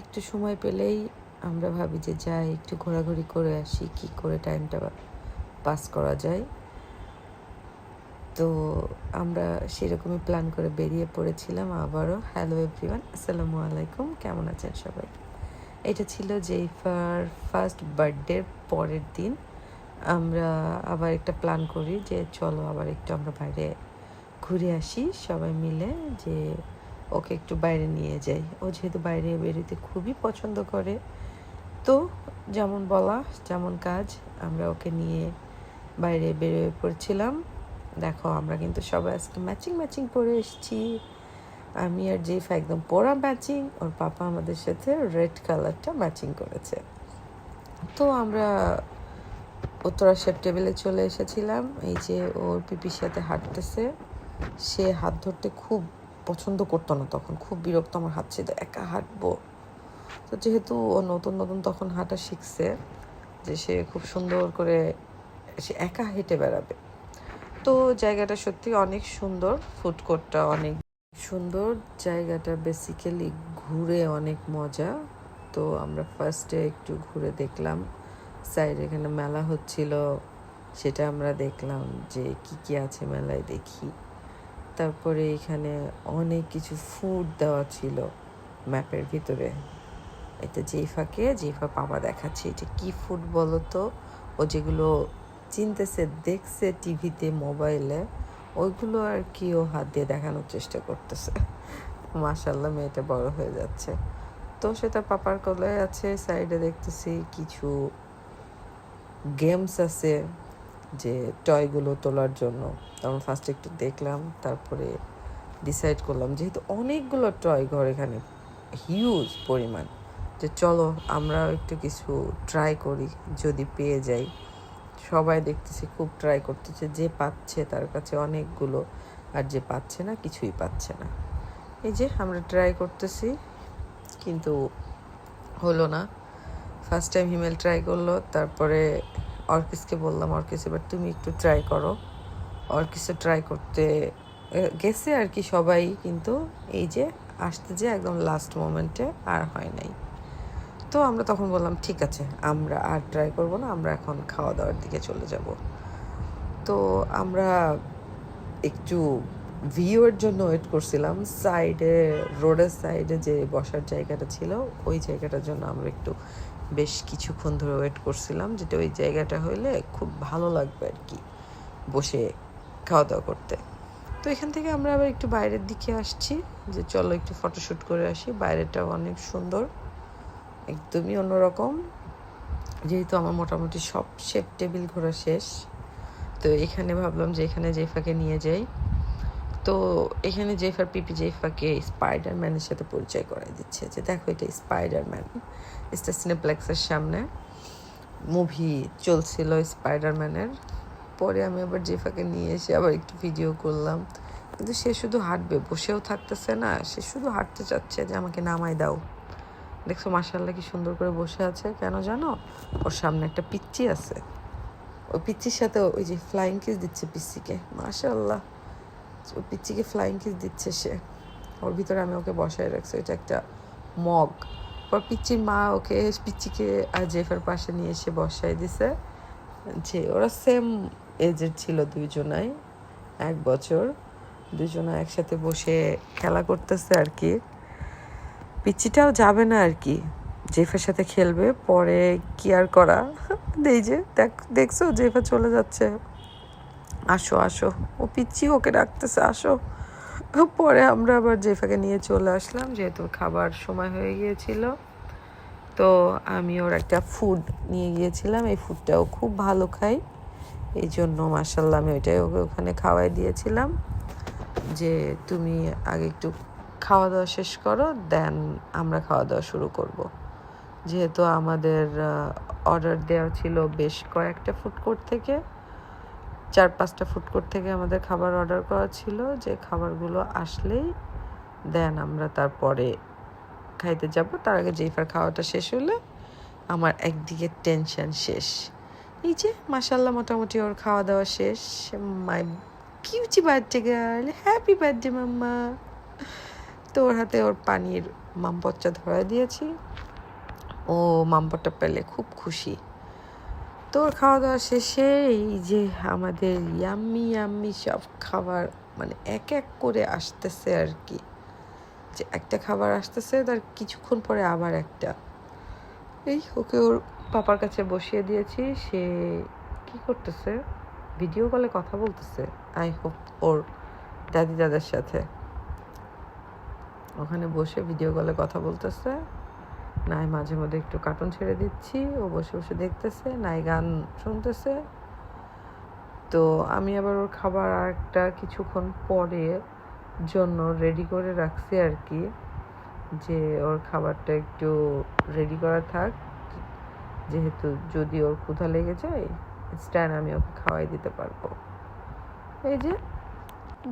একটু সময় পেলেই আমরা ভাবি যে যাই একটু ঘোরাঘুরি করে আসি, কী করে টাইমটা পাস করা যায়। তো আমরা সেরকমই প্ল্যান করে বেরিয়ে পড়েছিলাম আবারও। হ্যালো এভরিওয়ান, আসসালামু আলাইকুম, কেমন আছেন সবাই? এটা ছিল জেইফার ফার্স্ট বার্থডের পরের দিন। আমরা আবার একটা প্ল্যান করি যে চলো আবার একটু আমরা বাইরে ঘুরে আসি সবাই মিলে, যে ওকে একটু বাইরে নিয়ে যাই। ও যেহেতু বাইরে বেরোতে খুবই পছন্দ করে, তো যেমন বলা যেমন কাজ, আমরা ওকে নিয়ে বাইরে বেরিয়ে পড়ছিলাম। দেখো আমরা কিন্তু সবাই আজকে ম্যাচিং পরে এসেছি। আমি আর জেফা একদম পরা ম্যাচিং, ওর পাপা আমাদের সাথে রেড কালারটা ম্যাচিং করেছে। তো আমরা উত্তরা শেপ টেবিলে চলে এসেছিলাম। এই যে ওর পিপির সাথে হাঁটতেছে, সে হাত ধরতে খুব পছন্দ করতো না, তখন খুব বিরক্ত, আমার হাত ছেড়ে একা হাঁটবো। তো যেহেতু ও নতুন তখন হাঁটা শিখছে, যে সে খুব সুন্দর করে সে একা হেঁটে বেড়াবে। তো জায়গাটা সত্যি অনেক সুন্দর, ফুড কোর্টটা অনেক সুন্দর, জায়গাটা বেসিক্যালি ঘুরে অনেক মজা। তো আমরা ফার্স্টে একটু ঘুরে দেখলাম, সাইড এখানে মেলা হচ্ছিল, সেটা আমরা দেখলাম যে কি আছে মেলায় দেখি। তারপরে এখানে অনেক কিছু ফুড দেওয়া ছিল ম্যাপের ভিতরে। এটা জেইফা পাপা দেখাচ্ছে এটা কি ফুড বলো তো। ও যেগুলো চিনতেছে, দেখছে টিভিতে, মোবাইলে, ওইগুলো আর কি ও হাত দিয়ে দেখানোর চেষ্টা করতেছে। মাশাল্লাহ মেয়েটা বড় হয়ে যাচ্ছে। তো সে তার পাপার কোলে আছে। সাইডে দেখতেছি কিছু গেমস আছে, যে টয়গুলো তোলার জন্য। তখন ফার্স্টে একটু দেখলাম, তারপরে ডিসাইড করলাম যেহেতু অনেকগুলো টয় ঘর এখানে, হিউজ পরিমাণ, যে চলো আমরাও একটু কিছু ট্রাই করি যদি পেয়ে যাই। সবাই দেখতেছি খুব ট্রাই করতেছে, যে পাচ্ছে তার কাছে অনেকগুলো, আর যে পাচ্ছে না কিছুই পাচ্ছে না। এই যে আমরা ট্রাই করতেছি, কিন্তু হলো না। ফার্স্ট টাইম হিমেল ট্রাই করলো, তারপরে অর্কিসকে বললাম, অর্কিস এবার তুমি একটু ট্রাই করো। অর্কিসও ট্রাই করতে গেছে আর কি সবাই, কিন্তু এই যে আসতে যে একদম লাস্ট মোমেন্টে আর হয় নাই। তো আমরা তখন বললাম ঠিক আছে, আমরা আর ট্রাই করব না, আমরা এখন খাওয়া দাওয়ার দিকে চলে যাব। তো আমরা একটু ভিউয়ের জন্য ওয়েট করছিলাম। সাইডে, রোডের সাইডে যে বসার জায়গাটা ছিল, ওই জায়গাটার জন্য আমরা একটু বেশ কিছুক্ষণ ধরে ওয়েট করছিলাম, যেটা ওই জায়গাটা হইলে খুব ভালো লাগবে আর কি বসে খাওয়া দাওয়া করতে। তো এখান থেকে আমরা আবার একটু বাইরের দিকে আসছি, যে চলো একটু ফটোশ্যুট করে আসি। বাইরেটাও অনেক সুন্দর, একদমই অন্যরকম। যেহেতু আমার মোটামুটি সব শেপ টেবিল ঘোরা শেষ, তো এখানে ভাবলাম যে এখানে জেফাকে নিয়ে যাই। তো এখানে জেফার পিপি জেফাকে স্পাইডারম্যানের সাথে পরিচয় করাই দিচ্ছে, যে দেখো এটা স্পাইডারম্যান। এটা সিনেপ্লেক্সের সামনে মুভি চলছিল স্পাইডারম্যানের। পরে আমি আবার জেফাকে নিয়ে এসে আবার একটু ভিডিও করলাম, কিন্তু সে শুধু হাঁটবে, বসেও থাকতেছে না, সে শুধু হাঁটতে চাচ্ছে যে আমাকে নামাই দাও। দেখছো মাশাআল্লাহ কি সুন্দর করে বসে আছে। কেন জানো? ওর সামনে একটা পিচ্চি আছে, ওই পিচ্চির সাথে ওই যে ফ্লাইং কিস দিচ্ছে পিচ্চিকে। মাশাআল্লাহ, ওই পিচ্চিকে ফ্লাইং কিস দিচ্ছে সে। ওর ভিতরে আমি ওকে বসায় রাখছি, এটা একটা মগ। পর পিচ্চির মা ওকে, পিচ্চিকে আর জেফার পাশে নিয়ে এসে বসায় দিছে। যে ওরা সেম এজের ছিল দুইজনাই, 1 বছর। দুজনা একসাথে বসে খেলা করতেছে আর কি। পিচ্চিটাও যাবে না আর কি, জেফের সাথে খেলবে, পরে কি আর করা। এই যে দেখছো জেফা চলে যাচ্ছে, আসো আসো, ও পিচ্চি ওকে ডাকতেছে আসো। পরে আমরা আবার জেফাকে নিয়ে চলে আসলাম, যেহেতু খাবার সময় হয়ে গিয়েছিল। তো আমি ওর একটা ফুড নিয়ে গিয়েছিলাম, এই ফুডটাও খুব ভালো খাই, এই জন্য মাশাআল্লাহ আমি ওইটাই ওকে ওখানে খাওয়াই দিয়েছিলাম, যে তুমি আগে একটু খাওয়া দাওয়া শেষ করো, দেন আমরা খাওয়া দাওয়া শুরু করব। যেহেতু আমাদের অর্ডার দেওয়া ছিল বেশ কয়েকটা ফুড কোর্ট থেকে, 4-5টা ফুড কোর্ট থেকে আমাদের খাবার অর্ডার করা ছিল, যে খাবারগুলো আসলেই দেন আমরা তারপরে খাইতে যাব। তার আগে জেফার খাওয়াটা শেষ হলে আমার একদিকে টেনশন শেষ। এই যে মাশাআল্লাহ মোটামুটি ওর খাওয়া দাওয়া শেষ। My cutie birthday girl, happy birthday mamma. তো ওর হাতে ওর পানির মামপটটা ধরাই দিয়েছি, ও মামপটটা পেলে খুব খুশি। তো খাওয়া দাওয়া শেষে এই যে আমাদের ইয়াম্মি ইয়াম্মি সব খাবার মানে এক এক করে আসতেছে আর কি, যে একটা খাবার আসতেছে তার কিছুক্ষণ পরে আবার একটা। এই ওকে ওর পাপার কাছে বসিয়ে দিয়েছি, সে কি করতেছে, ভিডিও কলে কথা বলতেছে আই হোপ ওর দাদি দাদার সাথে, ওখানে বসে ভিডিও কলে কথা বলতেছে। নাই মাঝে মধ্যে একটু কার্টুন ছেড়ে দিচ্ছি, ও বসে বসে দেখতেছে, নাই গান শুনতেছে। তো আমি আবার ওর খাবার আর একটা কিছুক্ষণ পরে জন্য রেডি করে রাখছি আর কি, যে ওর খাবারটা একটু রেডি করা থাক, যেহেতু যদি ওর ক্ষুধা লেগে যায় ইনস্ট্যান্ট আমি ওকে খাওয়াই দিতে পারবো। এই যে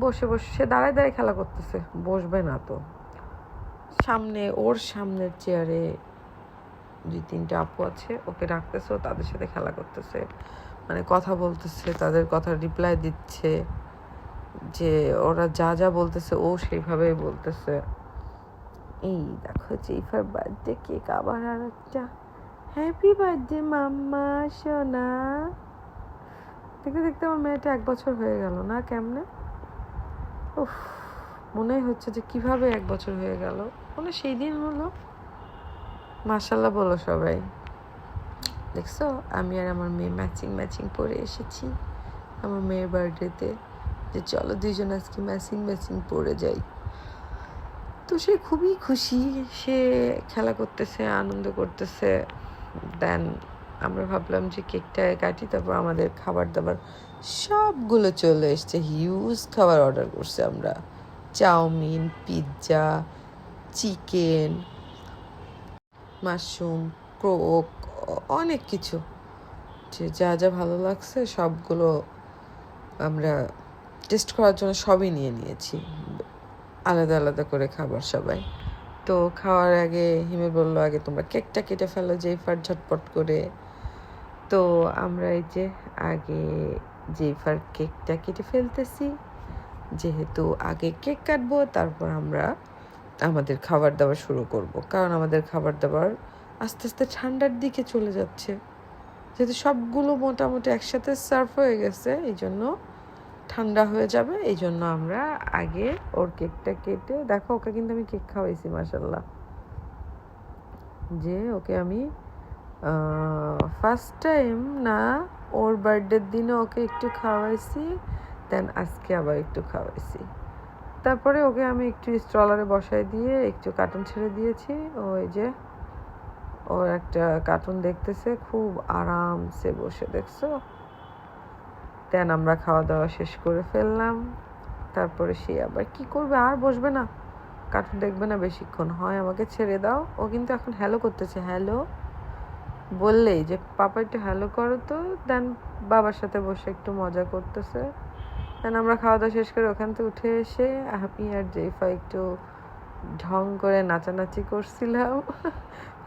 বসে বসে সে দাঁড়ায় দাঁড়ায় খেলা করতেছে, বসবে না তো। ওর সামনের চেয়ারে 2-3টা আপু আছে, ওকে রাখতেছে, ও তাদের সাথে খেলা করতেছে, মানে কথা বলতেছে, তাদের কথা রিপ্লাই দিচ্ছে, যে ওরা যা যা বলতেছে ও সেইভাবেই বলতেছে। এই দেখো জেইফার বার্থডে কেক, আবার আর একটা হ্যাপি বার্থডে মাম্মা সোনা। দেখতে দেখতে আমার মেয়েটা 1 বছর হয়ে গেল না, কেমনে উফ, মনে হচ্ছে যে কিভাবে 1 বছর হয়ে গেল, মনে সেই দিন হলো। মাশাল্লাহ বলো সবাই। দেখছো আমি আর আমার মেয়ে ম্যাচিং ম্যাচিং পরে এসেছি আমার মেয়ের বার্থডেতে, যে চলো দুইজন আজকে ম্যাচিং ম্যাচিং পরে যাই। তো সে খুবই খুশি, সে খেলা করতেছে, আনন্দ করতেছে। দেন আমরা ভাবলাম যে কেকটা কাটি, তারপর আমাদের খাবার দাবার সবগুলো চলে এসছে, হিউজ খাবার অর্ডার করছে আমরা, chow mein, pizza, chicken, mushroom, Coke, অনেক কিছু, যে যা যা ভালো লাগছে সবগুলো আমরা টেস্ট করার জন্য সবই নিয়ে নিয়েছি, আলাদা আলাদা করে খাবার সবাই। তো খাওয়ার আগে হিমে বললো আগে তোমরা কেকটা কেটে ফেলো জেইফার ঝটপট করে। তো আমরা এই যে আগে জেইফার কেকটা কেটে ফেলতেছি, যেহেতু আগে কেক কাটবো তারপর আমরা আমাদের খাবার দাবার শুরু করব, কারণ আমাদের খাবার দাবার আস্তে আস্তে ঠান্ডার দিকে চলে যাচ্ছে, যেহেতু সবগুলো মোটামুটি একসাথে সার্ভ হয়ে গেছে, এই জন্য ঠান্ডা হয়ে যাবে। এই জন্য আমরা আগে ওর কেকটা কেটে, দেখো ওকে কিন্তু আমি কেক খাওয়াইছি মাশাল্লাহ, যে ওকে আমি ফার্স্ট টাইম না ওর বার্থডের দিনে ওকে একটু খাওয়াইছি, দেন আজকে আবার একটু খাওয়াইছি। তারপরে ওকে আমি একটু স্ট্রলারে বসাই দিয়ে একটু কার্টুন ছেড়ে দিয়েছি, ওই যে ও একটা কার্টুন দেখতেছে খুব আরামসে বসে, দেখছো। দেন আমরা খাওয়া দাওয়া শেষ করে ফেললাম, তারপরে সে আবার কি করবে, আর বসবে না, কার্টুন দেখবে না বেশিক্ষণ, হয় আমাকে ছেড়ে দাও। ও কিন্তু এখন হ্যালো করতেছে, হ্যালো বললেই যে পাপা একটু হ্যালো করো তো, দেন বাবার সাথে বসে একটু মজা করতেছে। দেন আমরা খাওয়া দাওয়া শেষ করে ওখান থেকে উঠে এসে আমি আর জেইফা একটু ঢং করে নাচানাচি করছিলাম।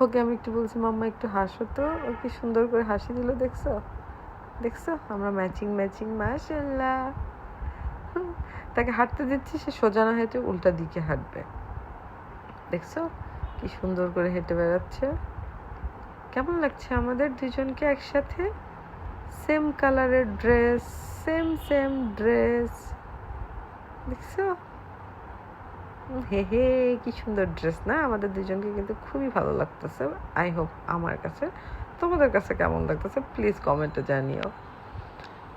ওকে আমি একটু বলছি মাম্মা একটু হাসো তো, ও কি সুন্দর করে হাসি দিল, দেখছো দেখছো আমরা ম্যাচিং ম্যাচিং মাশাআল্লাহ। তাকে হাঁটতে দিচ্ছি, সে সোজা না হেঁটে উল্টা দিকে হাঁটবে, দেখছো কি সুন্দর করে হেঁটে বেড়াচ্ছে। কেমন লাগছে আমাদের দুজনকে একসাথে, সেম কালারের ড্রেস, সেম সেম ড্রেস, দেখছো হে হে কি সুন্দর ড্রেস না, আমাদের দুজনকে কিন্তু খুবই ভালো লাগতেছে। আই হোপ আমার কাছে, তোমাদের কাছে কেমন লাগতেছে প্লিজ কমেন্টে জানিও।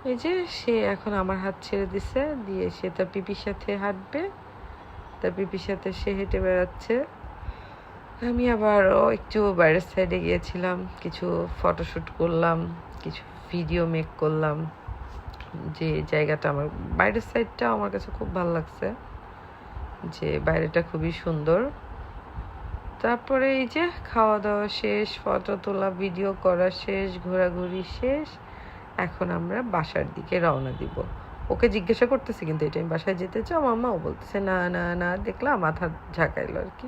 এই যে সে এখন আমার হাত ছেড়ে দিছে, দিয়ে সে তার পিপির সাথে হাঁটবে, তার পিপির সাথে সে হেঁটে বেড়াচ্ছে। আমি আবারও একটু বাইরের সাইডে গিয়েছিলাম, কিছু ফটোশ্যুট করলাম, কিছু ভিডিও মেক করলাম, যে জায়গাটা আমার বাইরের সাইডটা আমার কাছে খুব ভালো লাগছে, যে বাইরেটা খুবই সুন্দর। তারপরে এই যে খাওয়া দাওয়া শেষ, ফটো তোলা ভিডিও করা শেষ, ঘোরাঘুরি শেষ, এখন আমরা বাসার দিকে রওনা দিব। ওকে জিজ্ঞাসা করতেছি কিন্তু এটা আমি বাসায় যেতে চাও মাম্মা, ও বলতেছে না না না, দেখলাম মাথা ঝাঁকাইলো আর কি।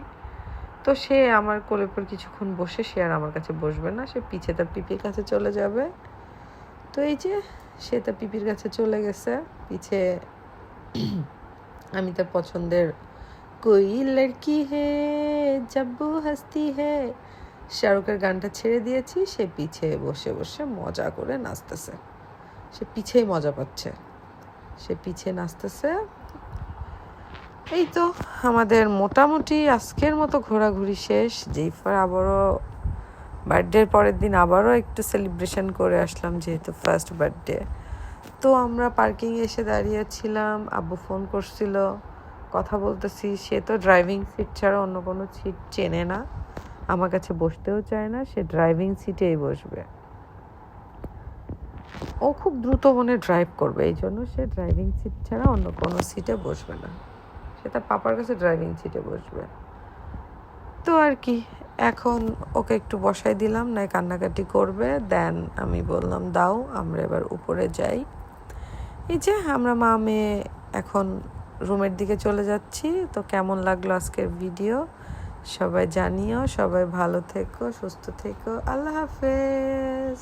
তো সে আমার কোলের উপর কিছুক্ষণ বসে, সে আর আমার কাছে বসবে না, সে পিছে তার পিপির কাছে চলে যাবে। তো এই যে সে তার পিপির কাছে চলে গেছে, পিছে আমি তার পছন্দের कोई लड़की है जब वो हंसती है শাহরুখের গানটা ছেড়ে দিয়েছি, সে পিছে বসে বসে মজা করে নাচতেছে, সে পিছেই মজা পাচ্ছে, সে পিছে নাচতেছে। এই তো আমাদের মোটামুটি আজকের মতো ঘোরাঘুরি শেষ। জেইফার আবারও বার্থডের পরের দিন আবারও একটু সেলিব্রেশন করে আসলাম, যেহেতু ফার্স্ট বার্থডে। তো আমরা পার্কিংয়ে এসে দাঁড়িয়েছিলাম, আব্বু ফোন করছিল, কথা বলতেছি। সে তো ড্রাইভিং সিট ছাড়া অন্য কোনো সিট চেনে না, আমার কাছে বসতেও চায় না, সে ড্রাইভিং সিটেই বসবে। ও খুব দ্রুত মনে ড্রাইভ করবে, এই জন্য সে ড্রাইভিং সিট ছাড়া অন্য কোনো সিটে বসবে না, সে তার পাপার কাছে ড্রাইভিং সিটে বসবে। তো আর কি, এখন ওকে একটু বসাই দিলাম, না কান্নাকাটি করবে। দেন আমি বললাম দাও আমরা এবার উপরে যাই। এই যে আমরা মা মেয়ে এখন রুমের দিকে চলে যাচ্ছি। তো কেমন লাগলো আজকের ভিডিও সবাই জানিও, সবাই ভালো থেকো, সুস্থ থেকো, আল্লাহ হাফেজ।